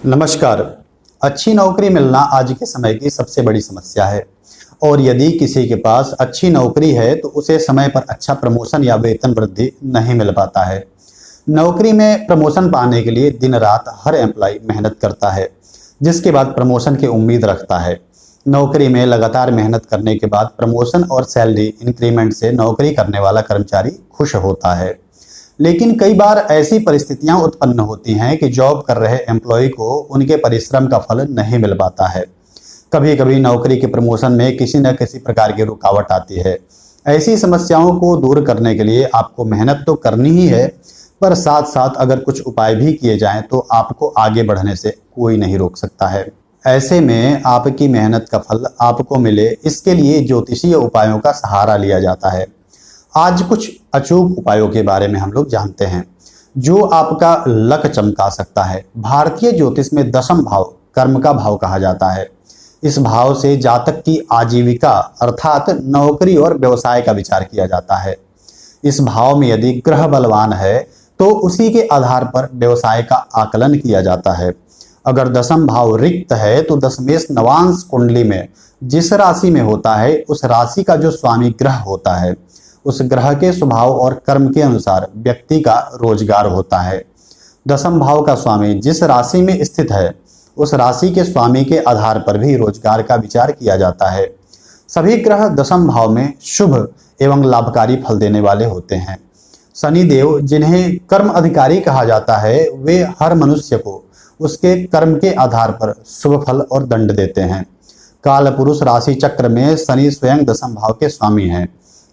नमस्कार। अच्छी नौकरी मिलना आज के समय की सबसे बड़ी समस्या है और यदि किसी के पास अच्छी नौकरी है तो उसे समय पर अच्छा प्रमोशन या वेतन वृद्धि नहीं मिल पाता है। नौकरी में प्रमोशन पाने के लिए दिन रात हर एम्प्लॉय मेहनत करता है, जिसके बाद प्रमोशन की उम्मीद रखता है। नौकरी में लगातार मेहनत करने के बाद प्रमोशन और सैलरी इंक्रीमेंट से नौकरी करने वाला कर्मचारी खुश होता है। लेकिन कई बार ऐसी परिस्थितियां उत्पन्न होती हैं कि जॉब कर रहे एम्प्लॉय को उनके परिश्रम का फल नहीं मिल पाता है। कभी कभी नौकरी के प्रमोशन में किसी न किसी प्रकार की रुकावट आती है। ऐसी समस्याओं को दूर करने के लिए आपको मेहनत तो करनी ही है, पर साथ साथ अगर कुछ उपाय भी किए जाएं तो आपको आगे बढ़ने से कोई नहीं रोक सकता है। ऐसे में आपकी मेहनत का फल आपको मिले, इसके लिए ज्योतिषीय उपायों का सहारा लिया जाता है। आज कुछ अचूक उपायों के बारे में हम लोग जानते हैं जो आपका लक चमका सकता है। भारतीय ज्योतिष में दशम भाव कर्म का भाव कहा जाता है। इस भाव से जातक की आजीविका अर्थात नौकरी और व्यवसाय का विचार किया जाता है। इस भाव में यदि ग्रह बलवान है तो उसी के आधार पर व्यवसाय का आकलन किया जाता है। अगर दशम भाव रिक्त है तो दशमेश नवांश कुंडली में जिस राशि में होता है उस राशि का जो स्वामी ग्रह होता है उस ग्रह के स्वभाव और कर्म के अनुसार व्यक्ति का रोजगार होता है। दशम भाव का स्वामी जिस राशि में स्थित है उस राशि के स्वामी के आधार पर भी रोजगार का विचार किया जाता है। सभी ग्रह दशम भाव में शुभ एवं लाभकारी फल देने वाले होते हैं। शनि देव जिन्हें कर्म अधिकारी कहा जाता है, वे हर मनुष्य को उसके कर्म के आधार पर शुभ फल और दंड देते हैं। काल पुरुष राशि चक्र में शनि स्वयं दशम भाव के स्वामी हैं।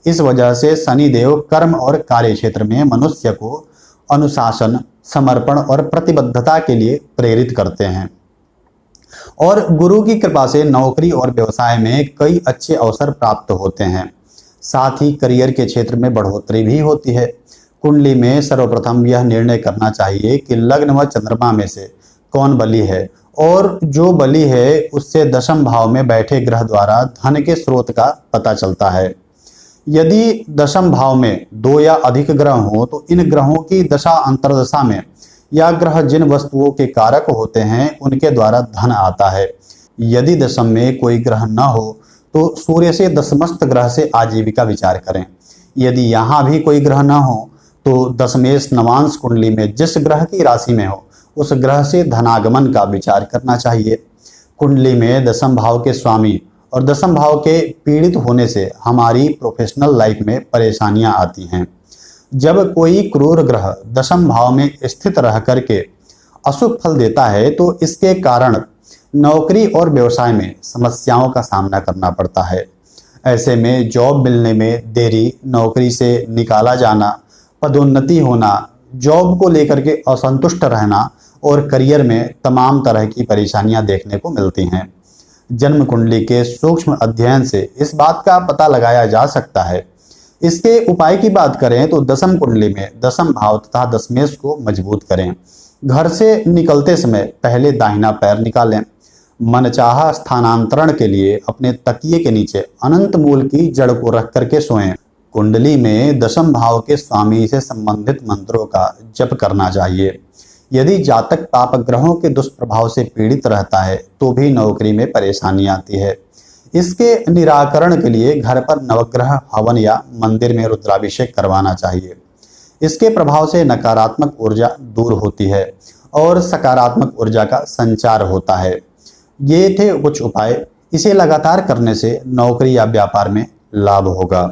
इस वजह से शनि देव कर्म और कार्य क्षेत्र में मनुष्य को अनुशासन, समर्पण और प्रतिबद्धता के लिए प्रेरित करते हैं। और गुरु की कृपा से नौकरी और व्यवसाय में कई अच्छे अवसर प्राप्त होते हैं। साथ ही करियर के क्षेत्र में बढ़ोतरी भी होती है। कुंडली में सर्वप्रथम यह निर्णय करना चाहिए कि लग्न व चंद्रमा में से कौन बली है, और जो बली है उससे दशम भाव में बैठे ग्रह द्वारा धन के स्रोत का पता चलता है। यदि दशम भाव में दो या अधिक ग्रह हो तो इन ग्रहों की दशा अंतर्दशा में या ग्रह जिन वस्तुओं के कारक होते हैं उनके द्वारा धन आता है। यदि दशम में कोई ग्रह न हो तो सूर्य से दशमस्थ ग्रह से आजीविका विचार करें। यदि यहाँ भी कोई ग्रह न हो तो दशमेश नवांश कुंडली में जिस ग्रह की राशि में हो उस ग्रह से धनागमन का विचार करना चाहिए। कुंडली में दशम भाव के स्वामी और दशम भाव के पीड़ित होने से हमारी प्रोफेशनल लाइफ में परेशानियां आती हैं। जब कोई क्रूर ग्रह दशम भाव में स्थित रह करके अशुभ फल देता है तो इसके कारण नौकरी और व्यवसाय में समस्याओं का सामना करना पड़ता है। ऐसे में जॉब मिलने में देरी, नौकरी से निकाला जाना, पदोन्नति होना, जॉब को लेकर के असंतुष्ट रहना और करियर में तमाम तरह की परेशानियां देखने को मिलती हैं। जन्म कुंडली के सूक्ष्म अध्ययन से इस बात का पता लगाया जा सकता है। इसके उपाय की बात करें तो दशम कुंडली में दशम भाव तथा दशमेश को मजबूत करें। घर से निकलते समय पहले दाहिना पैर निकालें। मनचाहा स्थानांतरण के लिए अपने तकिए के नीचे अनंत मूल की जड़ को रख करके सोएं। कुंडली में दशम भाव के स्वामी से संबंधित मंत्रों का जप करना चाहिए। यदि जातक पाप ग्रहों के दुष्प्रभाव से पीड़ित रहता है तो भी नौकरी में परेशानी आती है। इसके निराकरण के लिए घर पर नवग्रह हवन या मंदिर में रुद्राभिषेक करवाना चाहिए। इसके प्रभाव से नकारात्मक ऊर्जा दूर होती है और सकारात्मक ऊर्जा का संचार होता है। ये थे कुछ उपाय। इसे लगातार करने से नौकरी या व्यापार में लाभ होगा।